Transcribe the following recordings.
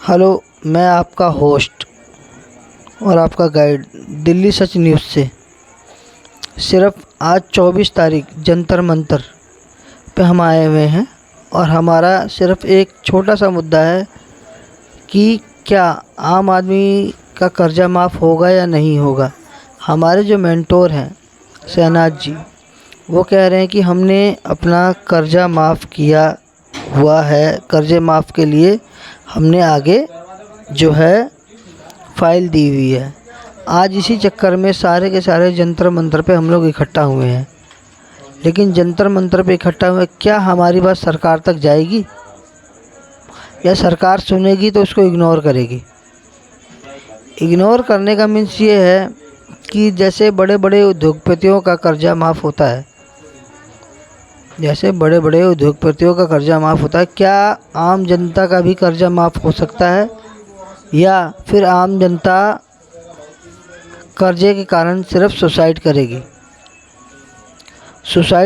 Hello, मैं आपका host और आपका गाइड दिल्ली सच न्यूज़ से। सिर्फ आज 24 तारीख जंतर मंतर पे हम आए हुए हैं और हमारा सिर्फ एक छोटा सा मुद्दा है कि क्या आम आदमी का कर्जा माफ़ होगा या नहीं होगा। हमारे जो मेंटोर हैं शहनाज जी, वो कह रहे हैं कि हमने अपना कर्जा माफ़ किया हुआ है, कर्जे माफ़ के लिए हमने आगे जो है फ़ाइल दी हुई है। आज इसी चक्कर में सारे के सारे जंतर मंतर पे हम लोग इकट्ठा हुए हैं, लेकिन जंतर मंतर पे इकट्ठा हुए, क्या हमारी बात सरकार तक जाएगी या सरकार सुनेगी तो उसको इग्नोर करेगी। इग्नोर करने का मीन्स ये है कि जैसे बड़े बड़े उद्योगपतियों का कर्जा माफ़ होता है, क्या आम जनता का भी कर्जा माफ़ हो सकता है, या फिर आम जनता कर्जे के कारण सिर्फ सुसाइड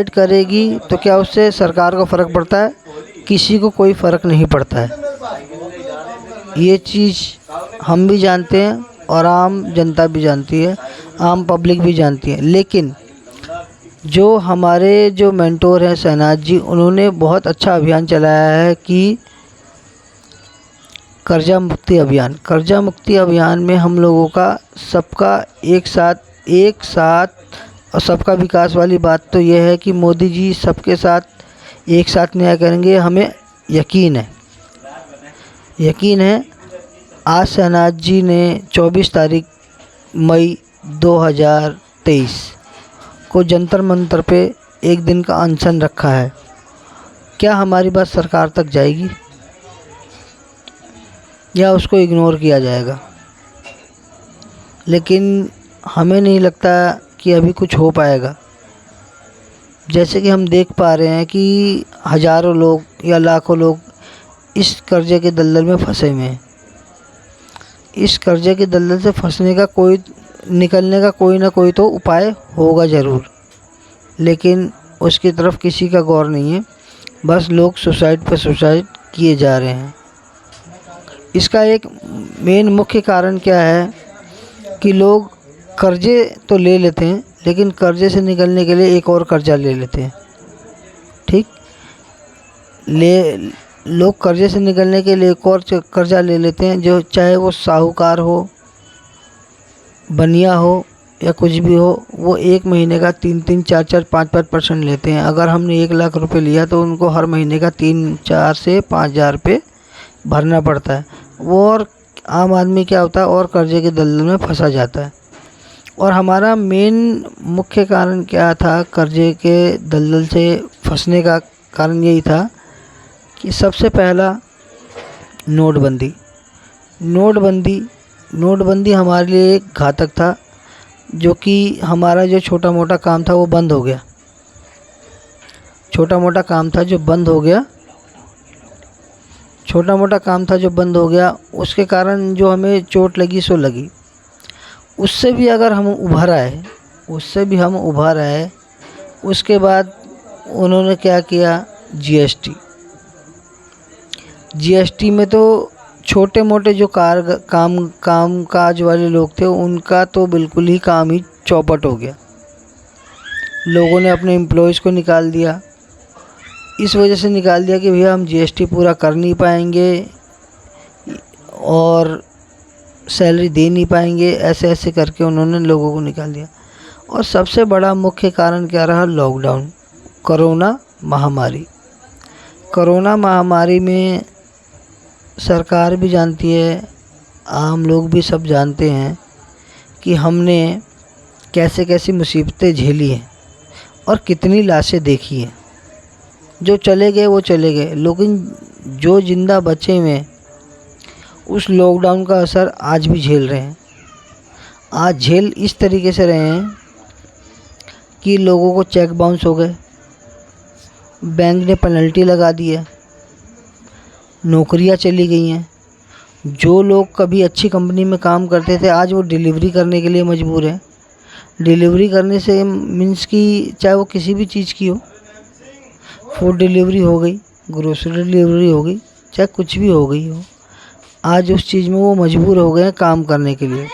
करेगी तो क्या उससे सरकार को फ़र्क पड़ता है? किसी को कोई फ़र्क नहीं पड़ता है। ये चीज़ हम भी जानते हैं और आम जनता भी जानती है, आम पब्लिक भी जानती है। लेकिन जो हमारे जो मेंटोर हैं शहनाज जी, उन्होंने बहुत अच्छा अभियान चलाया है कि कर्जा मुक्ति अभियान में हम लोगों का सबका एक साथ और सबका विकास वाली बात तो यह है कि मोदी जी सबके साथ एक साथ न्याय करेंगे, हमें यकीन है। आज शहनाज जी ने 24 तारीख मई 2023 को जंतर मंतर पे एक दिन का अनशन रखा है। क्या हमारी बात सरकार तक जाएगी या उसको इग्नोर किया जाएगा? लेकिन हमें नहीं लगता कि अभी कुछ हो पाएगा। जैसे कि हम देख पा रहे हैं कि हज़ारों लोग या लाखों लोग इस कर्जे के दलदल में फंसे हुए हैं। इस कर्जे के दलदल से निकलने का कोई ना कोई तो उपाय होगा ज़रूर, लेकिन उसकी तरफ किसी का गौर नहीं है। बस लोग सुसाइड किए जा रहे हैं। इसका एक मेन मुख्य कारण क्या है कि लोग कर्जे तो ले लेते हैं, लेकिन कर्जे से निकलने के लिए एक और कर्जा ले लेते हैं। लोग कर्जे से निकलने के लिए एक और कर्जा ले लेते हैं, जो चाहे वो साहूकार हो, बनिया हो या कुछ भी हो, वो एक महीने का 3-3, 4-4, 5-5% लेते हैं। अगर हमने 1 लाख रुपए लिया तो उनको हर महीने का 3-4 से 5,000 रुपये भरना पड़ता है। वो और आम आदमी क्या होता है, और कर्जे के दलदल में फंसा जाता है। और हमारा मेन मुख्य कारण क्या था कर्जे के दलदल से फंसने का कारण यही था कि सबसे पहला नोटबंदी हमारे लिए एक घातक था, जो कि हमारा जो छोटा मोटा काम था वो बंद हो गया। छोटा मोटा काम था जो बंद हो गया, उसके कारण जो हमें चोट लगी सो लगी। उससे भी हम उभर आए। उसके बाद उन्होंने क्या किया, जीएसटी में तो छोटे मोटे जो काम काज वाले लोग थे, उनका तो बिल्कुल ही काम ही चौपट हो गया। लोगों ने अपने एम्प्लॉयज़ को निकाल दिया। इस वजह से निकाल दिया कि भैया हम जीएसटी पूरा कर नहीं पाएंगे और सैलरी दे नहीं पाएंगे, ऐसे करके उन्होंने लोगों को निकाल दिया। और सबसे बड़ा मुख्य कारण क्या रहा, लॉकडाउन, कोरोना महामारी में सरकार भी जानती है, आम लोग भी सब जानते हैं कि हमने कैसे कैसी मुसीबतें झेली हैं और कितनी लाशें देखी हैं। जो चले गए वो चले गए, लेकिन जो ज़िंदा बचे हुए उस लॉकडाउन का असर आज भी झेल रहे हैं। आज झेल इस तरीके से रहे हैं कि लोगों को चेक बाउंस हो गए, बैंक ने पेनल्टी लगा दी है, नौकरियां चली गई हैं। जो लोग कभी अच्छी कंपनी में काम करते थे, आज वो डिलीवरी करने के लिए मजबूर हैं। डिलीवरी करने से मीन्स कि चाहे वो किसी भी चीज़ की हो, फूड डिलीवरी हो गई, ग्रोसरी डिलीवरी हो गई, चाहे कुछ भी हो गई हो, आज उस चीज़ में वो मजबूर हो गए हैं काम करने के लिए।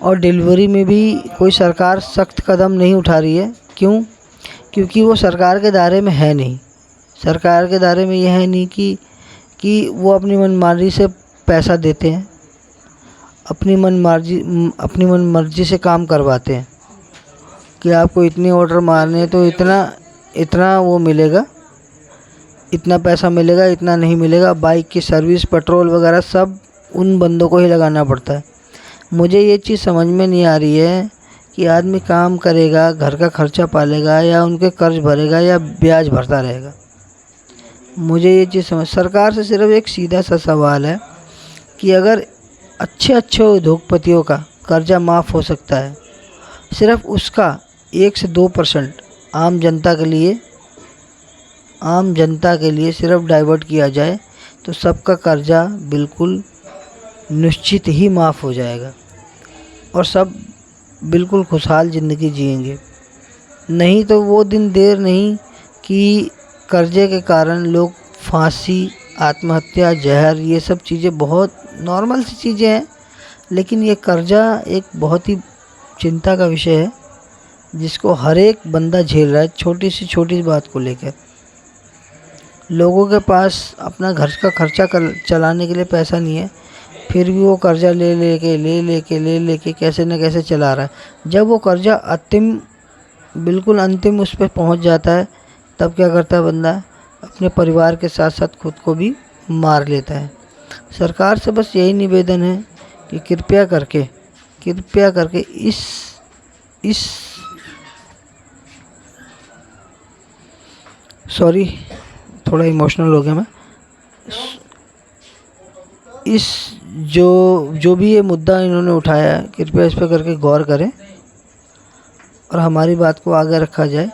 और डिलीवरी में भी कोई सरकार सख्त कदम नहीं उठा रही है। क्यों? क्योंकि वो सरकार के दायरे में है नहीं। सरकार के दायरे में ये है नहीं कि वो अपनी मनमानी से पैसा देते हैं, अपनी मनमर्जी से काम करवाते हैं कि आपको इतने ऑर्डर मारने हैं तो इतना वो मिलेगा, इतना पैसा मिलेगा, इतना नहीं मिलेगा। बाइक की सर्विस, पेट्रोल वगैरह सब उन बंदों को ही लगाना पड़ता है। मुझे ये चीज़ समझ में नहीं आ रही है कि आदमी काम करेगा, घर का खर्चा पालेगा, या उनके कर्ज भरेगा, या ब्याज भरता रहेगा। मुझे ये चीज़ सरकार से सिर्फ एक सीधा सा सवाल है कि अगर अच्छे उद्योगपतियों का कर्जा माफ़ हो सकता है, सिर्फ उसका 1 से 2% आम जनता के लिए सिर्फ डाइवर्ट किया जाए तो सबका कर्जा बिल्कुल निश्चित ही माफ़ हो जाएगा और सब बिल्कुल खुशहाल ज़िंदगी जिएंगे। नहीं तो वो दिन देर नहीं कि कर्जे के कारण लोग फांसी, आत्महत्या, जहर, ये सब चीज़ें बहुत नॉर्मल सी चीज़ें हैं, लेकिन ये कर्जा एक बहुत ही चिंता का विषय है जिसको हर एक बंदा झेल रहा है। छोटी सी बात को लेकर लोगों के पास अपना घर का खर्चा चलाने के लिए पैसा नहीं है, फिर भी वो कर्जा ले लेके कैसे न कैसे चला रहा है। जब वो कर्जा बिल्कुल अंतिम उस पर पहुंच जाता है, तब क्या करता है बंदा? अपने परिवार के साथ साथ खुद को भी मार लेता है। सरकार से बस यही निवेदन है कि कृपया करके इस सॉरी, थोड़ा इमोशनल हो गया मैं। इस जो भी ये मुद्दा इन्होंने उठाया है, कृपया इस पर करके गौर करें और हमारी बात को आगे रखा जाए।